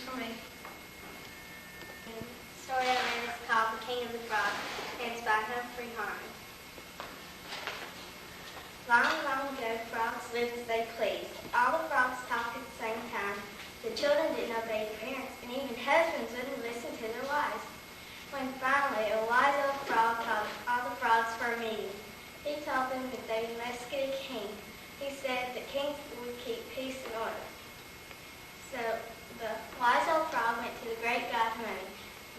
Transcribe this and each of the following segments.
for me. The story I read is called The King of the Frogs, and it's by Humphrey Harmon. Long, long ago, frogs lived as they pleased. All the frogs talked at the same time. The children didn't obey their parents, and even husbands wouldn't listen to their wives. When finally a wise old frog called all the frogs for a meeting, he told them that they must get a king. He said that kings would keep peace and order. So the wise old frog went to the great god Money.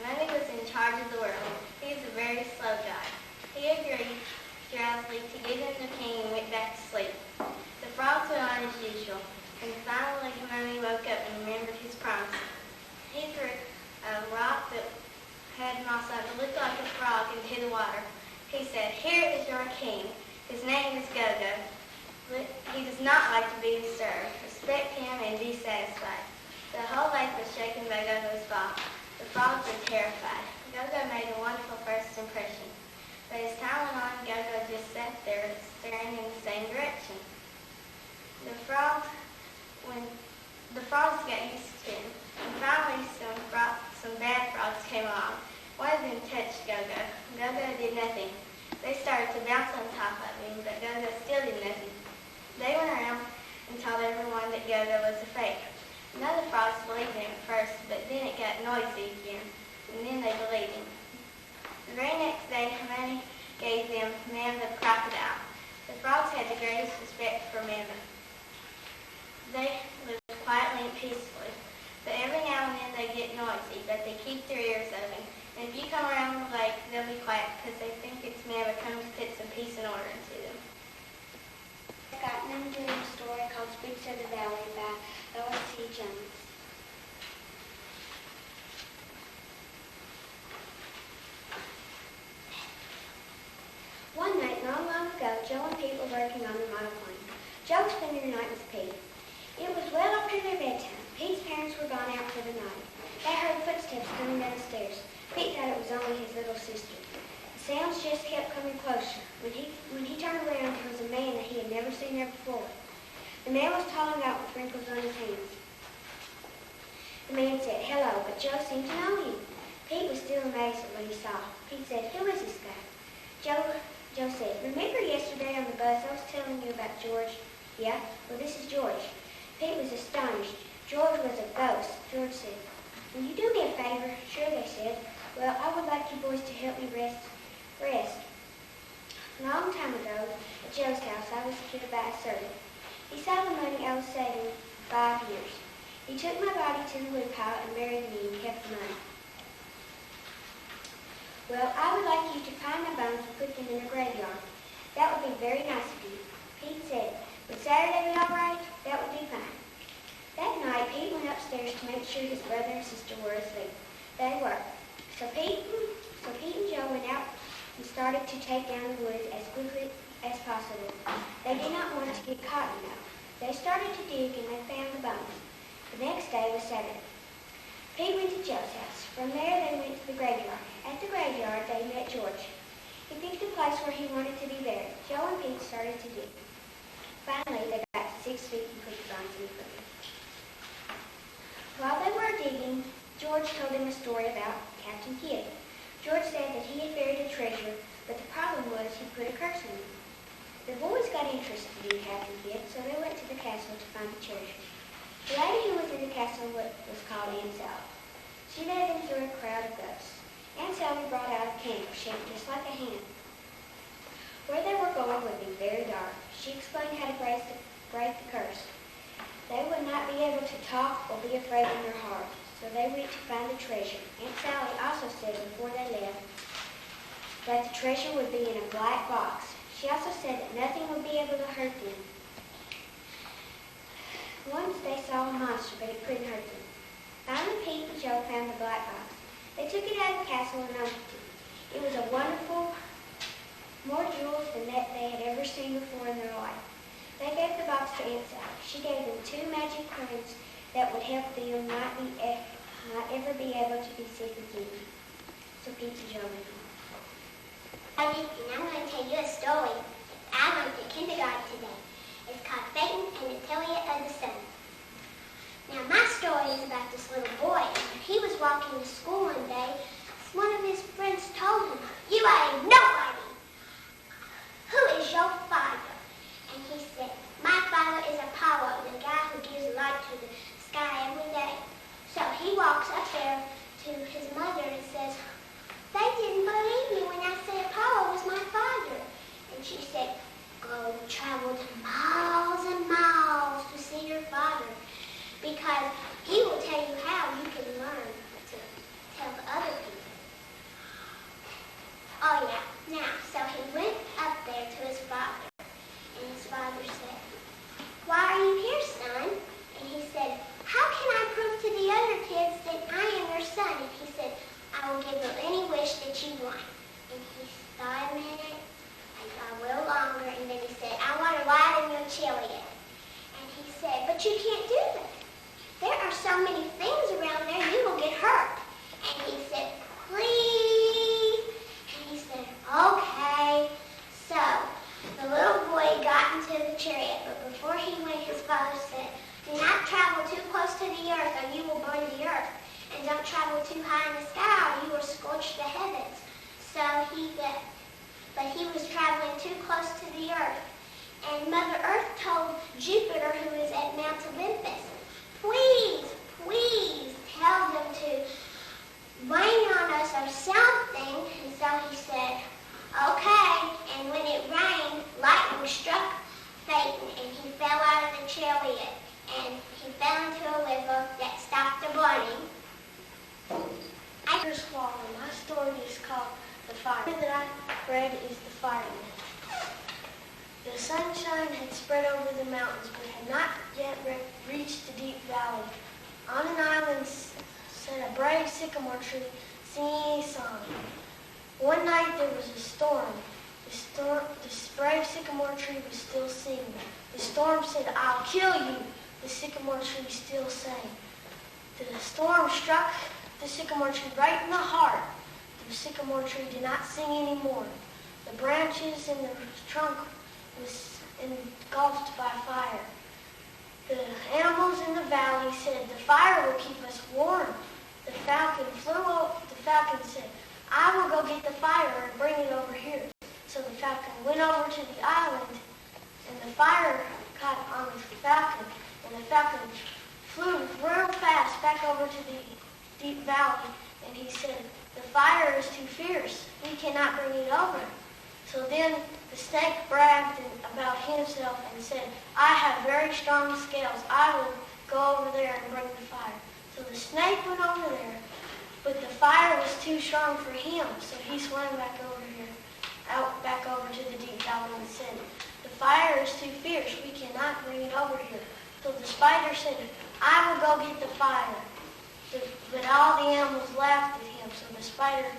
Money was in charge of the world. He was a very slow god. He agreed drowsily to give him the king and went back to sleep. The frogs went on as usual, and finally Money woke up and remembered his promise. He threw a rock that had moss on it, looked like a frog, into the water. He said, "Here is your king. His name is Go-Go. He does not like to be disturbed. Respect him and be satisfied." The whole lake was shaken by Go-Go's fall. The frogs were terrified. Go-Go made a wonderful first impression. But as time went on, Go-Go just sat there staring in the same direction. When the frogs got used to him, and finally some bad frogs came along. One of them touched Go-Go. Go-Go did nothing. They started to bounce on top of him, but Go-Go still did nothing. They went around and told everyone that Go-Go was a fake. None of the frogs believed him at first, but then it got noisy again, and then they believed him. The very next day, Money gave them Mamba the crocodile. The frogs had the greatest respect for Mamba. They live quietly and peacefully, but every now and then they get noisy, but they keep their ears open. And if you come around the lake, they'll be quiet because they think it's Mamba coming to put some peace and order into them. I got an enduring story called Speaks of the Valley by O.C. Jones. One night, long, long ago, Joe and Pete were working on the monoplane. Joe was spending the night with Pete. It was well after their bedtime. Pete's parents were gone out for the night. They heard footsteps coming down the stairs. Pete thought it was only his little sister. The sounds just kept coming closer. When he turned around, there was a man that he had never seen there before. The man was tall and gaunt with wrinkles on his hands. The man said, "Hello," but Joe seemed to know him. Pete was still amazed at what he saw. Pete said, "Who is this guy?" Joe said, "Remember yesterday on the bus I was telling you about George?" "Yeah, well, this is George." Pete was astonished. George was a ghost. George said, "Will you do me a favor?" "Sure," they said. "Well, I would like you boys to help me rest. A long time ago, at Joe's house, I was killed by a servant. He saw the money I was saving 5 years. He took my body to the woodpile and buried me and kept the money. Well, I would like you to find my bones and put them in a graveyard. That would be very nice of you." Pete said, "Would Saturday be all right?" "That would be fine." That night, Pete went upstairs to make sure his brother and sister were asleep. They were. So Pete and Joe went out and started to take down the woods as quickly as possible. They did not want to get caught, you know. They started to dig and they found the bones. The next day was Saturday. Pete went to Joe's house. From there, they went to the graveyard. At the graveyard, they met George. He picked a place where he wanted to be buried. Joe and Pete started to dig. Finally, they got to 6 feet and put the bones in the ground. While they were digging, George told them a story about Captain Kidd. George said that he had buried a treasure, but the problem was he put a curse on it. The boys got interested in Captain Kidd, so they went to the castle to find the treasure. The lady who was in the castle was called Aunt Sally. She led them through a crowd of ghosts. Aunt Sally brought out a candle shaped just like a hand. Where they were going would be very dark. She explained how to break the curse. They would not be able to talk or be afraid in their heart, so they went to find the treasure. Aunt Sally also said before they left that the treasure would be in a black box. She also said that nothing would be able to hurt them. Once they saw a monster, but it couldn't hurt them. Finally, Pete and Joe found the black box. They took it out of the castle and opened it. It was a wonderful, more jewels than that they had ever seen before in their life. They gave the box to Aunt Sally. She gave them 2 magic coins that would help them not ever be able to be sick again. So Pete and Joe went home. Howdy, and I'm going to tell you a story I learned in kindergarten today. It's called Phaeton and the Atelier of the Sun. Now, my story is about this little boy walks up there to his mother and says, "They didn't believe me when I said Apollo was my father." And she said, "Go travel miles and miles to see your father, because he will tell you how you can learn to tell other people." Oh yeah, now, so he went up there to his father, and his father said, "Why are you here, son?" And he said, "How can I prove to the other kids that I am your son?" And he said, "I will give you any wish that you want." And he thought a minute, and thought a little longer, and then he said, "I want to ride in your chariot." And he said, "But you can't do that. There are so many things around there, you will get hurt." And he said, "Please." And he said, "Okay." So the little boy got into the chariot, but before he went, his father said, "Do not travel too close to the earth, or you will burn the earth. And don't travel too high in the sky, or you will scorch the heavens." So he did. But he was traveling too close to the earth. And Mother Earth told Jupiter, who is at Mount Olympus, "Please, please tell them to rain on us or something." And so he said, "Okay." And when it rained, lightning struck Phaeton, and he fell out of the chariot. And he fell into a river that stopped the burning. Here's Wallen. My story is called The Fire. The story that I read is The Fireman. The sunshine had spread over the mountains, but had not yet reached the deep valley. On an island sat a brave sycamore tree singing a song. One night there was a storm. The brave sycamore tree was still singing. The storm said, "I'll kill you." The sycamore tree still sang. The storm struck the sycamore tree right in the heart. The sycamore tree did not sing anymore. The branches in the trunk was engulfed by fire. The animals in the valley said, "The fire will keep us warm." The falcon flew up. The falcon said, "I will go get the fire and bring it over here." So the falcon went over to the island, and the fire caught on the falcon, and the falcon flew real fast back over to the deep valley, and he said, "The fire is too fierce. We cannot bring it over." So then the snake bragged about himself and said, "I have very strong scales. I will go over there and bring the fire." So the snake went over there, but the fire was too strong for him, so he swam back over here, back over to the deep valley, and said, "The fire is too fierce. We cannot bring it over here." So the spider said, "I will go get the fire." But all the animals laughed at him, so the spider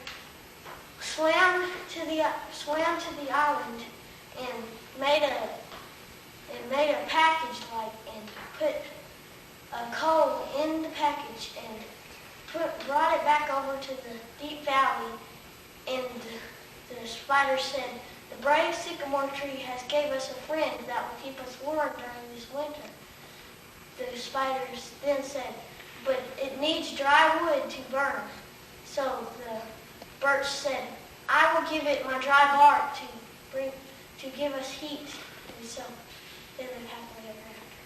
swam to the island and made a package and put a coal in the package and brought it back over to the deep valley. And the spider said, "The brave sycamore tree has gave us a friend that will keep us warm during this winter." The spiders then said, "But it needs dry wood to burn." So the birch said, "I will give it my dry bark to give us heat." And so they lived happily ever after.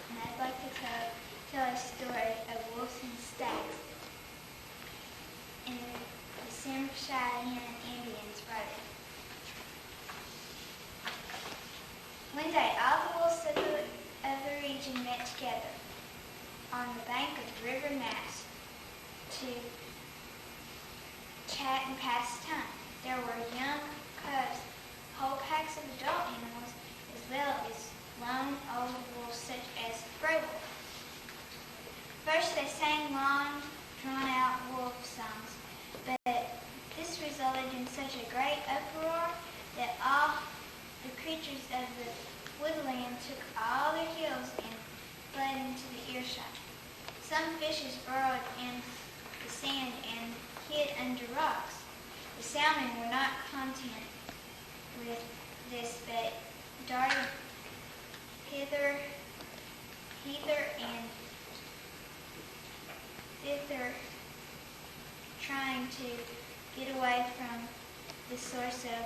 And I'd like to tell a story of wolves and stags. And the Sam Cheyenne Indians wrote it. One day, all the wolves of the region met together on the bank of the River Nass to chat and pass time. There were young cubs, whole packs of adult animals, as well as lone old wolves such as gray wolf. First they sang long, drawn-out wolf songs, but this resulted in such a great uproar that all the creatures of the woodland took all their heels and fled into the earshot. Some fishes burrowed in the sand and hid under rocks. The salmon were not content with this, but darted hither and thither, trying to get away from the source of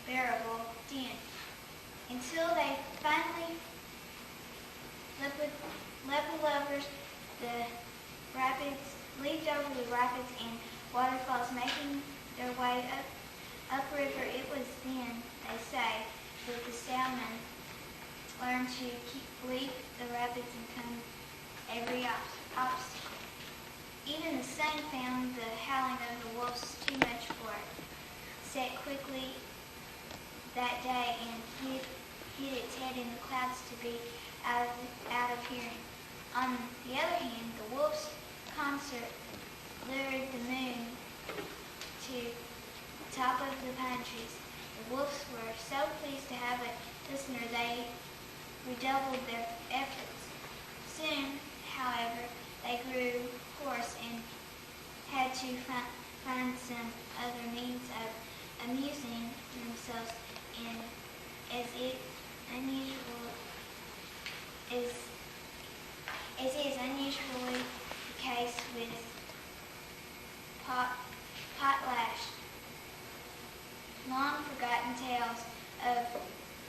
unbearable din, until they finally Level lovers, the rapids leaped over the rapids and waterfalls, making their way upriver. It was then, they say, that the salmon learned to leap the rapids and come every obstacle. Even the sun found the howling of the wolves too much for it. Set quickly that day and hid its head in the clouds to be out of hearing. On the other hand, the wolf's concert lured the moon to the top of the pine trees. The wolves were so pleased to have a listener they redoubled their efforts. Soon, however, they grew hoarse and had to find some other means of amusing themselves, and as is unusually the case with potlatch, long forgotten tales of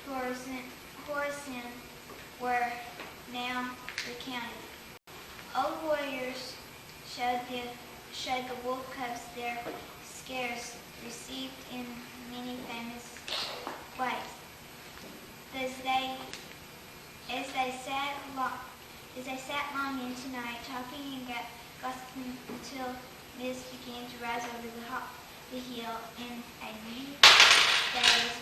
Horizon were now recounted. Old warriors showed the wolf cubs their scares received in many famous ways. As they sat long into night, talking and gossiping until mist began to rise over the hill, and a new day was